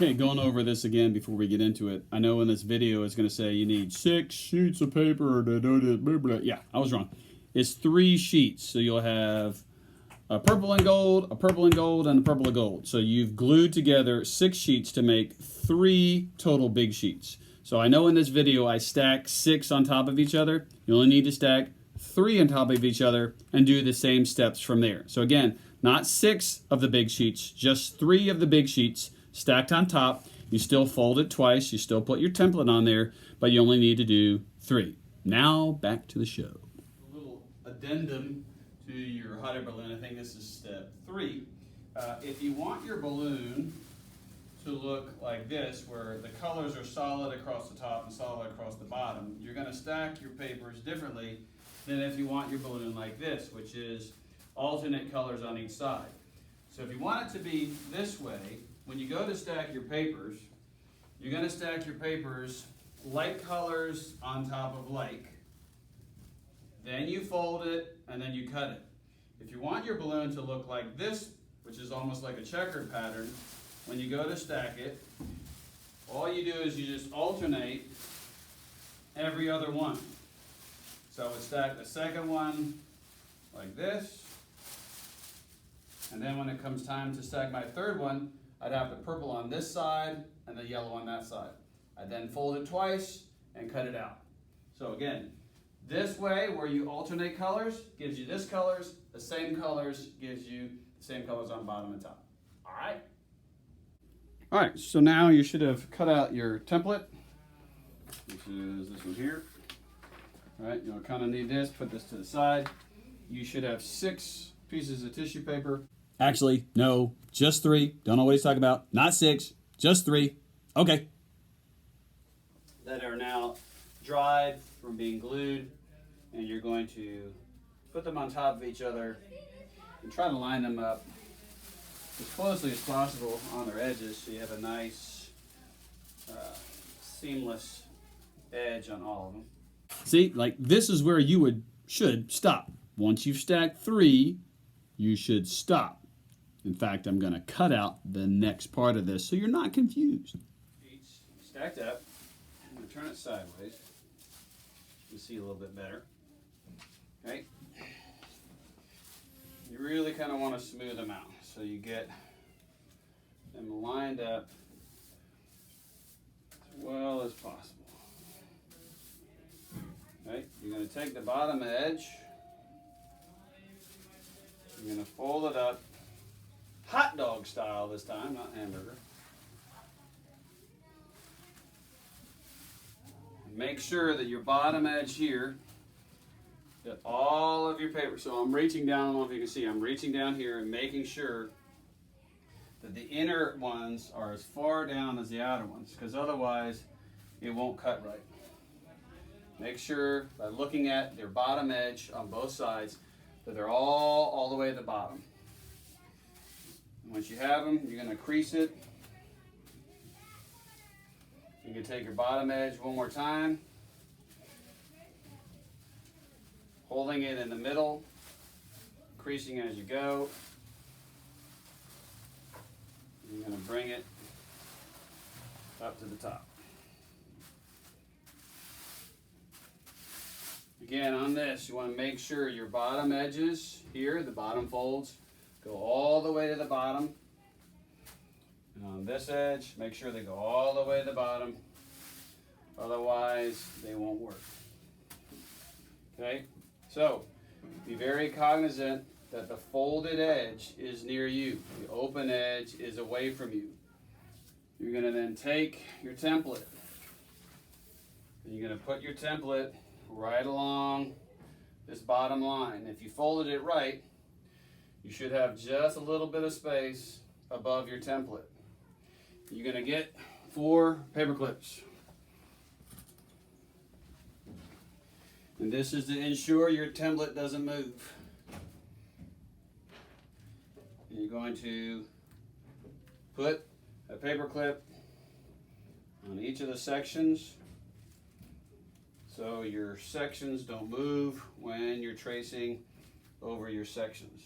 Okay, going over this again before we get into it. I know in this video it's going to say you need 6 sheets of paper. Yeah, I was wrong. It's 3 sheets. So you'll have a purple and gold, a purple and gold, and a purple and gold. So you've glued together 6 sheets to make 3 total big sheets. So I know in this video I stack 6 on top of each other. You only need to stack 3 on top of each other and do the same steps from there. So again, not 6 of the big sheets, just 3 of the big sheets stacked on top. You still fold it twice, you still put your template on there, but you only need to do 3. Now back to the show. A little addendum to your hot air balloon. I think this is step 3. If you want your balloon to look like this, where the colors are solid across the top and solid across the bottom, you're going to stack your papers differently than if you want your balloon like this, which is alternate colors on each side. So if you want it to be this way, when you go to stack your papers, you're going to stack your papers like colors on top of like. Then you fold it and then you cut it. If you want your balloon to look like this, which is almost like a checkered pattern, when you go to stack it, all you do is you just alternate every other one. So I would stack the second one like this, and then when it comes time to stack my third one, I'd have the purple on this side and the yellow on that side. I then fold it twice and cut it out. So again, this way where you alternate colors gives you this colors, the same colors gives you the same colors on bottom and top. All right? All right, so now you should have cut out your template, which is this one here. All right, you'll kind of need this, put this to the side. You should have 6 pieces of tissue paper. Actually, no, just 3. Don't know what he's talking about. Not 6, just 3. Okay. That are now dried from being glued, and you're going to put them on top of each other and try to line them up as closely as possible on their edges so you have a nice seamless edge on all of them. See, like this is where you should stop. Once you've stacked 3, you should stop. In fact, I'm going to cut out the next part of this so you're not confused. Sheets stacked up. I'm going to turn it sideways. You can see a little bit better. Okay. You really kind of want to smooth them out so you get them lined up as well as possible. Okay. You're going to take the bottom edge. You're going to fold it up. Hot dog style this time, not hamburger. Make sure that your bottom edge here, that all of your paper, so I'm reaching down, I don't know if you can see, I'm reaching down here and making sure that the inner ones are as far down as the outer ones, because otherwise it won't cut right. Make sure by looking at their bottom edge on both sides that they're all the way at the bottom. Once you have them, you're going to crease it. You can take your bottom edge one more time, holding it in the middle, creasing as you go. You're going to bring it up to the top. Again, on this, you want to make sure your bottom edges here, the bottom folds, go all the way to the bottom. And on this edge, make sure they go all the way to the bottom. Otherwise, they won't work. Okay? So, be very cognizant that the folded edge is near you. The open edge is away from you. You're going to then take your template. And you're going to put your template right along this bottom line. If you folded it right, you should have just a little bit of space above your template. You're going to get 4 paper clips. And this is to ensure your template doesn't move. You're going to put a paper clip on each of the sections so your sections don't move when you're tracing over your sections.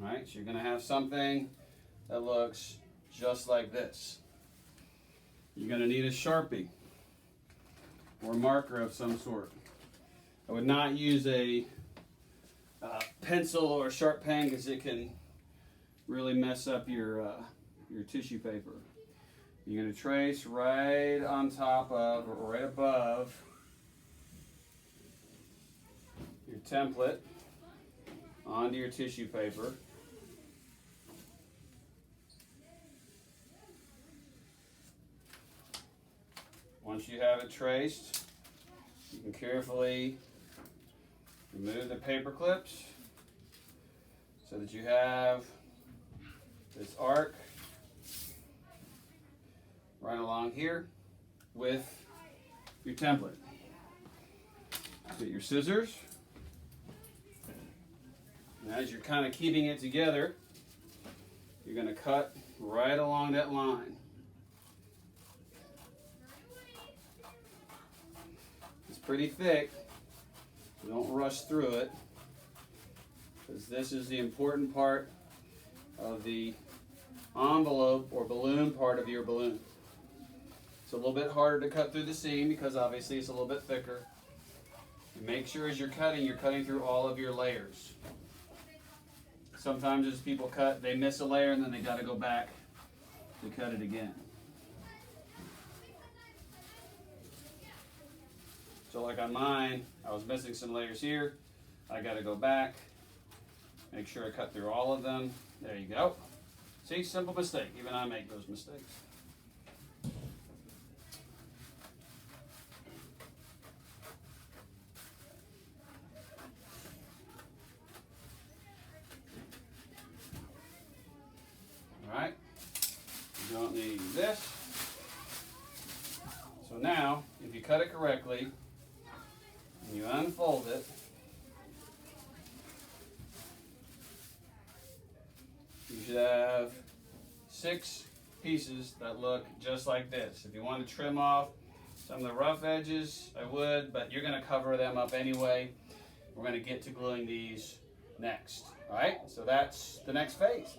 All right, so you're going to have something that looks just like this. You're going to need a Sharpie or marker of some sort. I would not use a pencil or a sharp pen because it can really mess up your tissue paper. You're going to trace right on top of or right above your template onto your tissue paper. Once you have it traced, you can carefully remove the paper clips so that you have this arc right along here with your template. Get your scissors, and as you're kind of keeping it together, you're going to cut right along that line. It's pretty thick. Don't rush through it, because this is the important part of the envelope or balloon part of your balloon. It's a little bit harder to cut through the seam because obviously it's a little bit thicker. And make sure as you're cutting through all of your layers. Sometimes as people cut, they miss a layer and then they got to go back to cut it again. So like on mine, I was missing some layers here. I got to go back, make sure I cut through all of them. There you go. See, simple mistake. Even I make those mistakes. All right. You don't need this. So now, if you cut it correctly, and you unfold it, you should have 6 pieces that look just like this. If you want to trim off some of the rough edges, I would, but you're going to cover them up anyway. We're going to get to gluing these next. All right, so that's the next phase.